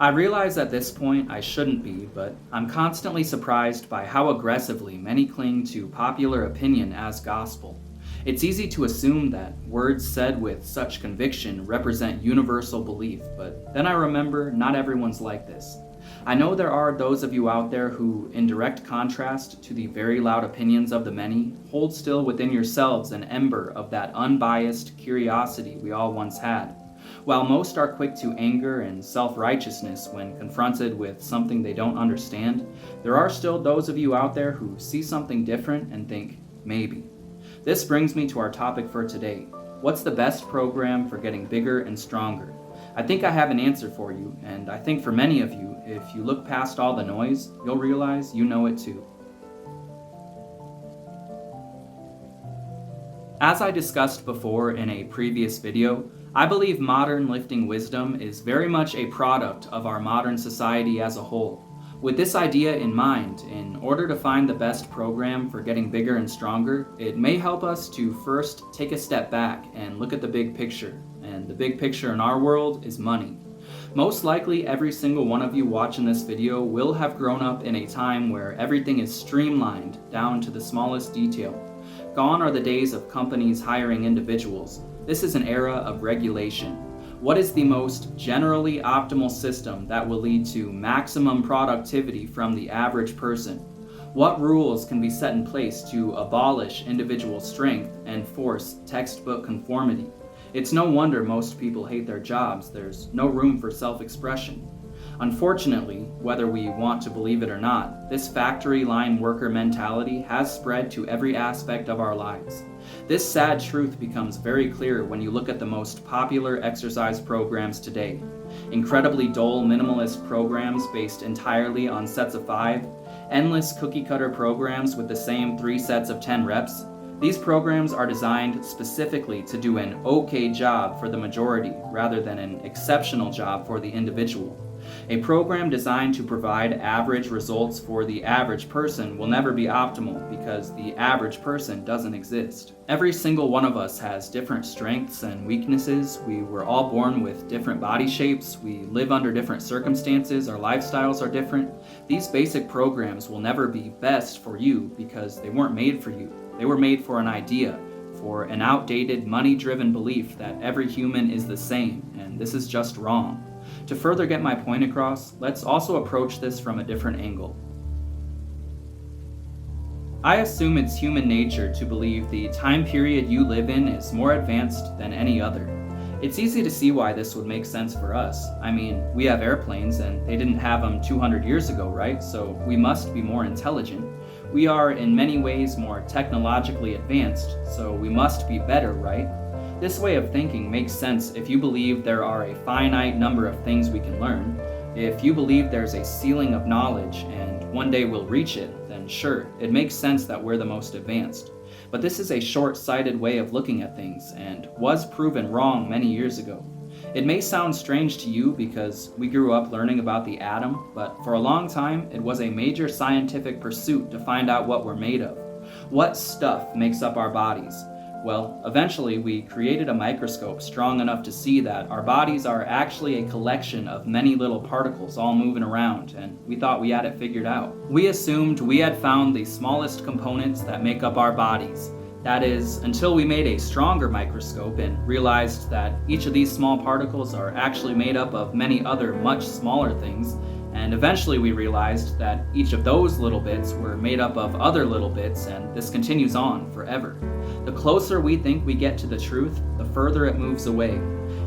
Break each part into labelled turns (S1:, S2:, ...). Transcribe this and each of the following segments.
S1: I realize at this point I shouldn't be, but I'm constantly surprised by how aggressively many cling to popular opinion as gospel. It's easy to assume that words said with such conviction represent universal belief, but then I remember not everyone's like this. I know there are those of you out there who, in direct contrast to the very loud opinions of the many, hold still within yourselves an ember of that unbiased curiosity we all once had. While most are quick to anger and self righteousness when confronted with something they don't understand, there are still those of you out there who see something different and think, maybe. This brings me to our topic for today. What's the best program for getting bigger and stronger? I think I have an answer for you, and I think for many of you, if you look past all the noise, you'll realize you know it too. As I discussed before in a previous video, I believe modern lifting wisdom is very much a product of our modern society as a whole. With this idea in mind, in order to find the best program for getting bigger and stronger, it may help us to first take a step back and look at the big picture. And the big picture in our world is money. Most likely every single one of you watching this video will have grown up in a time where everything is streamlined down to the smallest detail. Gone are the days of companies hiring individuals. This is an era of regulation. What is the most generally optimal system that will lead to maximum productivity from the average person? What rules can be set in place to abolish individual strength and force textbook conformity? It's no wonder most people hate their jobs. There's no room for self-expression. Unfortunately, whether we want to believe it or not, this factory line worker mentality has spread to every aspect of our lives. This sad truth becomes very clear when you look at the most popular exercise programs today. Incredibly dull, minimalist programs based entirely on sets of 5, endless cookie-cutter programs with the same 3 sets of 10 reps. These programs are designed specifically to do an okay job for the majority rather than an exceptional job for the individual. A program designed to provide average results for the average person will never be optimal because the average person doesn't exist. Every single one of us has different strengths and weaknesses. We were all born with different body shapes. We live under different circumstances. Our lifestyles are different. These basic programs will never be best for you because they weren't made for you. They were made for an idea, for an outdated, money-driven belief that every human is the same, and this is just wrong. To further get my point across, let's also approach this from a different angle. I assume it's human nature to believe the time period you live in is more advanced than any other. It's easy to see why this would make sense for us. I mean, we have airplanes and they didn't have them 200 years ago, right? So we must be more intelligent. We are in many ways more technologically advanced, so we must be better, right? This way of thinking makes sense if you believe there are a finite number of things we can learn. If you believe there's a ceiling of knowledge and one day we'll reach it, then sure, it makes sense that we're the most advanced. But this is a short-sighted way of looking at things and was proven wrong many years ago. It may sound strange to you because we grew up learning about the atom, but for a long time it was a major scientific pursuit to find out what we're made of. What stuff makes up our bodies? Well, eventually we created a microscope strong enough to see that our bodies are actually a collection of many little particles all moving around, and we thought we had it figured out. We assumed we had found the smallest components that make up our bodies. That is, until we made a stronger microscope and realized that each of these small particles are actually made up of many other much smaller things, and eventually we realized that each of those little bits were made up of other little bits, and this continues on forever. The closer we think we get to the truth, the further it moves away.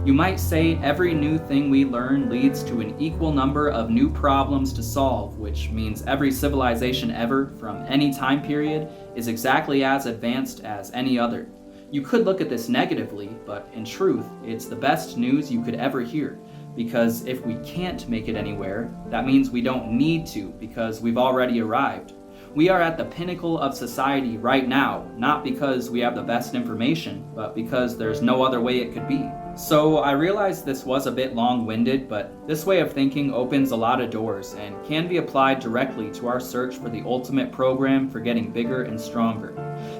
S1: You might say every new thing we learn leads to an equal number of new problems to solve, which means every civilization ever, from any time period, is exactly as advanced as any other. You could look at this negatively, but in truth, it's the best news you could ever hear. Because if we can't make it anywhere, that means we don't need to because we've already arrived. We are at the pinnacle of society right now, not because we have the best information, but because there's no other way it could be. So I realize this was a bit long-winded, but this way of thinking opens a lot of doors and can be applied directly to our search for the ultimate program for getting bigger and stronger.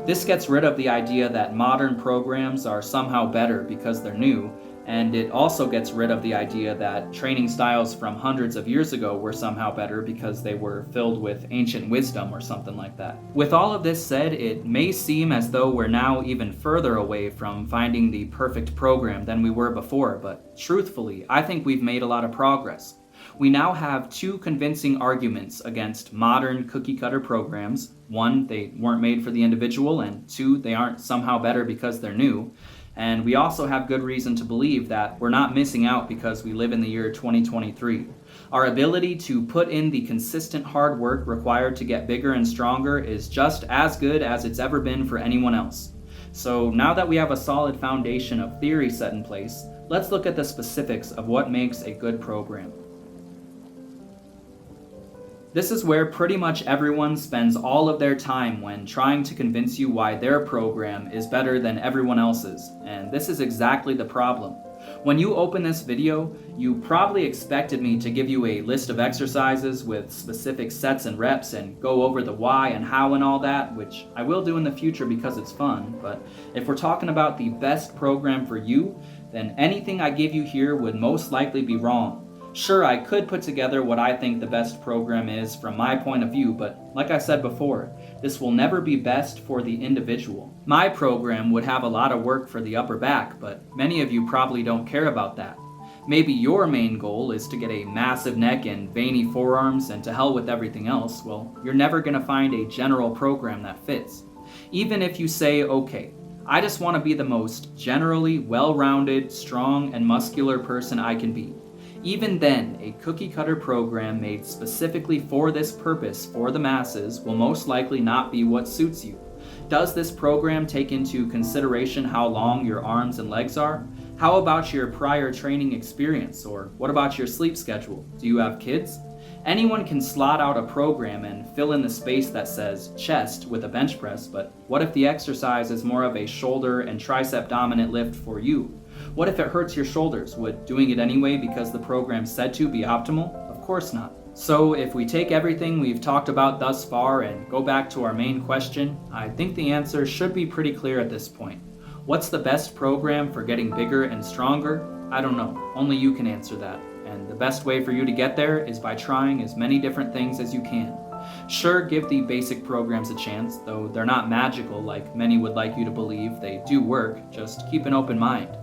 S1: This gets rid of the idea that modern programs are somehow better because they're new, And it also gets rid of the idea that training styles from hundreds of years ago were somehow better because they were filled with ancient wisdom or something like that. With all of this said, it may seem as though we're now even further away from finding the perfect program than we were before, but truthfully, I think we've made a lot of progress. We now have two convincing arguments against modern cookie cutter programs. One, they weren't made for the individual, and two, they aren't somehow better because they're new. And we also have good reason to believe that we're not missing out because we live in the year 2023. Our ability to put in the consistent hard work required to get bigger and stronger is just as good as it's ever been for anyone else. So now that we have a solid foundation of theory set in place, let's look at the specifics of what makes a good program. This is where pretty much everyone spends all of their time when trying to convince you why their program is better than everyone else's, and this is exactly the problem. When you open this video, you probably expected me to give you a list of exercises with specific sets and reps and go over the why and how and all that, which I will do in the future because it's fun, but if we're talking about the best program for you, then anything I give you here would most likely be wrong. Sure, I could put together what I think the best program is from my point of view, but like I said before, this will never be best for the individual. My program would have a lot of work for the upper back, but many of you probably don't care about that. Maybe your main goal is to get a massive neck and veiny forearms and to hell with everything else. Well, you're never going to find a general program that fits. Even if you say, okay, I just want to be the most generally well-rounded, strong, and muscular person I can be. Even then, a cookie-cutter program made specifically for this purpose for the masses will most likely not be what suits you. Does this program take into consideration how long your arms and legs are? How about your prior training experience? Or what about your sleep schedule? Do you have kids? Anyone can slot out a program and fill in the space that says chest with a bench press, but what if the exercise is more of a shoulder and tricep dominant lift for you? What if it hurts your shoulders? Would doing it anyway because the program said to be optimal? Of course not. So if we take everything we've talked about thus far and go back to our main question, I think the answer should be pretty clear at this point. What's the best program for getting bigger and stronger? I don't know. Only you can answer that. And the best way for you to get there is by trying as many different things as you can. Sure, give the basic programs a chance, though they're not magical like many would like you to believe. They do work, just keep an open mind.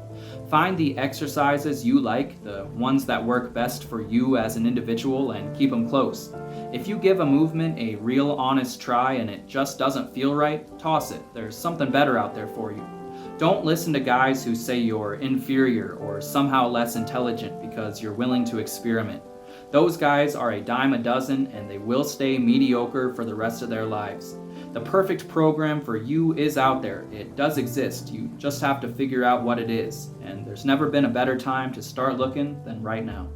S1: Find the exercises you like, the ones that work best for you as an individual, and keep them close. If you give a movement a real honest try and it just doesn't feel right, toss it. There's something better out there for you. Don't listen to guys who say you're inferior or somehow less intelligent because you're willing to experiment. Those guys are a dime a dozen and they will stay mediocre for the rest of their lives. The perfect program for you is out there. It does exist. You just have to figure out what it is. And there's never been a better time to start looking than right now.